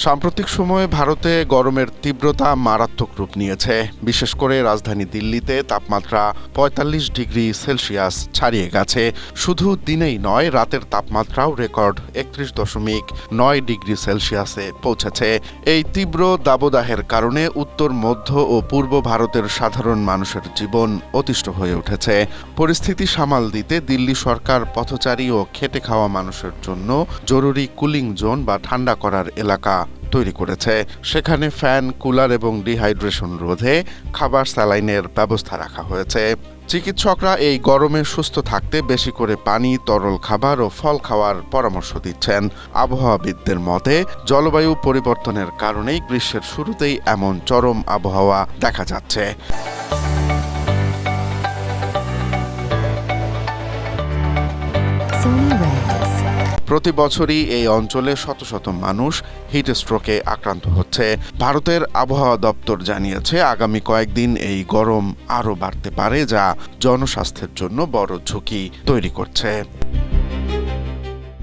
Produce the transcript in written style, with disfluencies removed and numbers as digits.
সাম্প্রতিক সময়ে ভারতে গরমের তীব্রতা মারাত্মক রূপ নিয়েছে। বিশেষ করে রাজধানী দিল্লিতে তাপমাত্রা ৪৫ ডিগ্রি সেলসিয়াস ছাড়িয়ে গেছে। শুধু দিনেই নয়, রাতের তাপমাত্রাও রেকর্ড ৩১.৯ ডিগ্রি সেলসিয়াসে পৌঁছেছে। এই তীব্র দাবদাহের কারণে উত্তর, মধ্য ও পূর্ব ভারতের সাধারণ মানুষের জীবন অতিষ্ঠ হয়ে উঠেছে। পরিস্থিতি সামাল দিতে দিল্লি সরকার পথচারী ও খেটে খাওয়া মানুষের জন্য জরুরি কুলিং জোন বা ঠান্ডা করার এলাকা তৈরি করেছে। সেখানে ফ্যান, কুলার এবং ডিহাইড্রেশন রোধে খাবার, স্যালাইনের ব্যবস্থা রাখা হয়েছে। চিকিৎসকরা এই গরমে সুস্থ থাকতে বেশি করে পানি, তরল খাবার ও ফল খাওয়ার পরামর্শ দিচ্ছেন। আবহাওয়াবিদদের মতে, জলবায়ু পরিবর্তনের কারণেই গ্রীষ্মের শুরুতেই এমন চরম আবহাওয়া দেখা যাচ্ছে। প্রতি বছরই এই অঞ্চলে শত শত মানুষ হিট স্ট্রোকে আক্রান্ত হচ্ছে। ভারতের আবহাওয়া দপ্তর জানিয়েছে, আগামী কয়েকদিন এই গরম আরও বাড়তে পারে, যা জনস্বাস্থ্যের জন্য বড় ঝুঁকি তৈরি করছে।